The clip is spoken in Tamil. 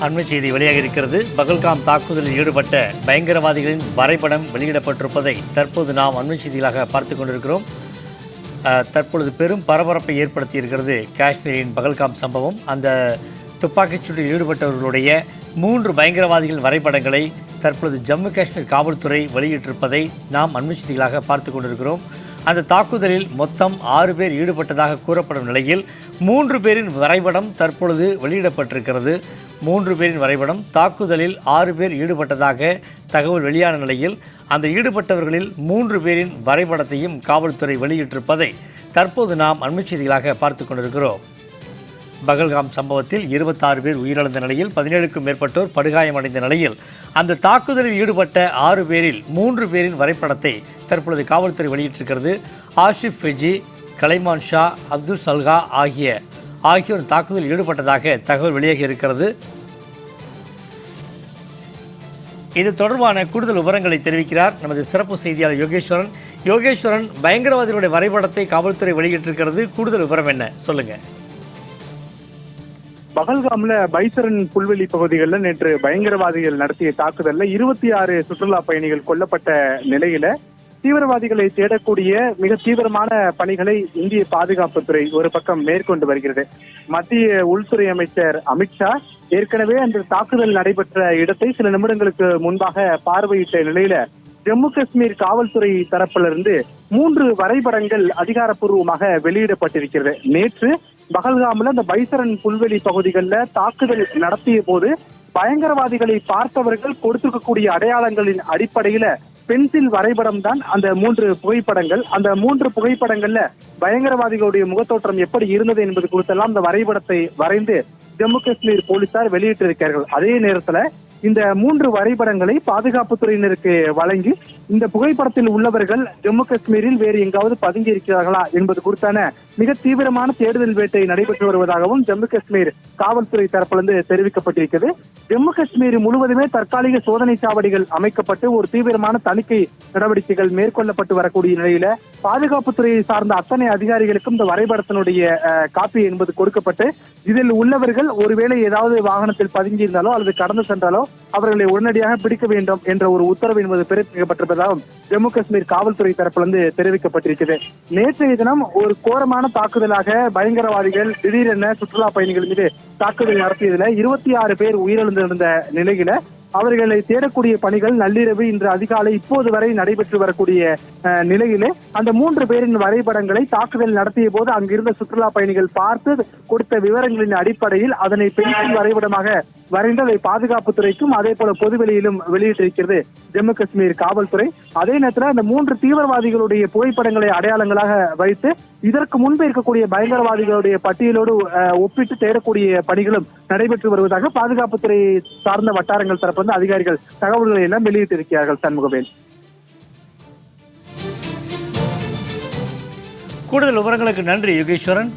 அண்மை செய்தி வெளியாக இருக்கிறது. பகல்காம் தாக்குதலில் ஈடுபட்ட பயங்கரவாதிகளின் வரைபடம் வெளியிடப்பட்டிருப்பதை தற்போது நாம் அண்மை செய்திகளாக பார்த்து கொண்டிருக்கிறோம். தற்பொழுது பெரும் பரபரப்பை ஏற்படுத்தி இருக்கிறது காஷ்மீரின் பகல்காம் சம்பவம். அந்த துப்பாக்கிச்சூட்டில் ஈடுபட்டவர்களுடைய 3 பயங்கரவாதிகள் வரைபடங்களை தற்பொழுது ஜம்மு காஷ்மீர் காவல்துறை வெளியிட்டிருப்பதை நாம் அண்மை செய்திகளாக பார்த்து கொண்டிருக்கிறோம். அந்த தாக்குதலில் மொத்தம் 6 பேர் ஈடுபட்டதாக கூறப்படும் நிலையில் 3 பேரின் வரைபடம் தற்பொழுது வெளியிடப்பட்டிருக்கிறது. 3 பேரின் வரைபடம், தாக்குதலில் 6 பேர் ஈடுபட்டதாக தகவல் வெளியான நிலையில் அந்த ஈடுபட்டவர்களில் 3 பேரின் வரைபடத்தையும் காவல்துறை வெளியிட்டிருப்பதை தற்போது நாம் அண்மை செய்திகளாக பார்த்து கொண்டிருக்கிறோம். பகல்காம் சம்பவத்தில் 26 பேர் உயிரிழந்த நிலையில் 17க்கும் மேற்பட்டோர் படுகாயமடைந்த நிலையில் அந்த தாக்குதலில் ஈடுபட்ட 6 பேரில் 3 பேரின் வரைபடத்தை தற்பொழுது காவல்துறை வெளியிட்டிருக்கிறது. ஆஷிப் ஃபெஜி, கலைமான் ஷா, அப்துல் சல்கா ஆகியோர் தாக்குதலில் ஈடுபட்டதாக தகவல் வெளியாகி இருக்கிறது. இது தொடர்பான கூடுதல் விவரங்களை தெரிவிக்கிறார் நமது சிறப்பு செய்தியாளர் யோகேஸ்வரன். யோகேஸ்வரன், பயங்கரவாதிகளுடைய வரைபடத்தை காவல்துறை வெளியிட்டிருக்கிறது, கூடுதல் விவரம் என்ன சொல்லுங்க? பகல்காம்ல பைசரன் புல்வெளி பகுதிகளில் நேற்று பயங்கரவாதிகள் நடத்திய தாக்குதல்ல 26 சுற்றுலா பயணிகள் கொல்லப்பட்ட நிலையில தீவிரவாதிகளை தேடக்கூடிய மிக தீவிரமான பணிகளை இந்திய பாதுகாப்புத்துறை ஒரு பக்கம் மேற்கொண்டு வருகிறது. மத்திய உள்துறை அமைச்சர் அமித்ஷா ஏற்கனவே அந்த தாக்குதல் நடைபெற்ற இடத்தை சில நிமிடங்களுக்கு முன்பாக பார்வையிட்ட நிலையில ஜம்மு காஷ்மீர் காவல்துறை தரப்பிலிருந்து 3 வரைபடங்கள் அதிகாரப்பூர்வமாக வெளியிடப்பட்டிருக்கிறது. நேற்று பகல்காம்ல அந்த பைசரன் புல்வெளி பகுதிகளில் தாக்குதல் நடத்திய போது பயங்கரவாதிகளை பார்த்தவர்கள் கொடுத்திருக்கக்கூடிய அடையாளங்களின் அடிப்படையில பென்சில் வரைபடம் தான் அந்த 3 புகைப்படங்கள். அந்த 3 புகைப்படங்கள்ல பயங்கரவாதிகளுடைய முகத்தோற்றம் எப்படி இருந்தது என்பது குறித்தெல்லாம் அந்த வரைபடத்தை வரைந்து ஜம்மு காஷ்மீர் போலீசார் வெளியிட்டிருக்கிறார்கள். அதே நேரத்துல இந்த 3 வரைபடங்களை பாதுகாப்புத்துறையினருக்கு வழங்கி இந்த புகைப்படத்தில் உள்ளவர்கள் ஜம்மு காஷ்மீரில் வேறு எங்காவது பதுங்கி இருக்கிறார்களா என்பது குறித்தான மிக தீவிரமான தேடுதல் வேட்டை நடைபெற்று வருவதாகவும் ஜம்மு காஷ்மீர் காவல்துறை தரப்பிலிருந்து தெரிவிக்கப்பட்டிருக்கிறது. ஜம்மு காஷ்மீர் முழுவதுமே தற்காலிக சோதனை சாவடிகள் அமைக்கப்பட்டு ஒரு தீவிரமான தணிக்கை நடவடிக்கைகள் மேற்கொள்ளப்பட்டு வரக்கூடிய நிலையில பாதுகாப்புத்துறையை சார்ந்த அத்தனை அதிகாரிகளுக்கும் இந்த வரைபடத்தினுடைய காப்பி என்பது கொடுக்கப்பட்டு இதில் உள்ளவர்கள் ஒருவேளை ஏதாவது வாகனத்தில் பதுங்கி இருந்தாலோ அல்லது கடந்து சென்றாலோ அவர்களை உடனடியாக பிடிக்க வேண்டும் என்ற ஒரு உத்தரவு என்பது பிறப்பிக்கப்பட்டிருப்பதாகவும் ஜம்மு காஷ்மீர் காவல்துறை தரப்பிலிருந்து தெரிவிக்கப்பட்டிருக்கிறது. நேற்றைய தினம் ஒரு கோரமான தாக்குதலாக பயங்கரவாதிகள் திடீரென சுற்றுலா பயணிகள் மீது தாக்குதல் நடத்தியதுல 26 பேர் உயிரிழந்திருந்த நிலையில அவர்களை தேடக்கூடிய பணிகள் நள்ளிரவு இன்று அதிகாலை இப்போது வரை நடைபெற்று வரக்கூடிய நிலையிலே அந்த 3 பேரின் வரைபடங்களை தாக்குதல் நடத்திய போது அங்கிருந்த சுற்றுலா பயணிகள் பார்த்து கொடுத்த விவரங்களின் அடிப்படையில் அதனை பென்சில் வரைபடமாக வரைந்து அதை பாதுகாப்புத்துறைக்கும் அதே போல பொதுவெளியிலும் வெளியிட்டிருக்கிறது ஜம்மு காஷ்மீர் காவல்துறை. அதே நேரத்தில் அந்த 3 தீவிரவாதிகளுடைய புகைப்படங்களை அடையாளங்களாக வைத்து இதற்கு முன்பு இருக்கக்கூடிய பயங்கரவாதிகளுடைய பட்டியலோடு ஒப்பிட்டு தேடக்கூடிய பணிகளும் நடைபெற்று வருவதாக பாதுகாப்புத்துறை சார்ந்த வட்டாரங்கள் தரப்பிலிருந்து அதிகாரிகள் தகவல்களை எல்லாம் வெளியிட்டிருக்கிறார்கள். சண்முகவேல், கூடுதல் விவரங்களுக்கு நன்றி யோகேஸ்வரன்.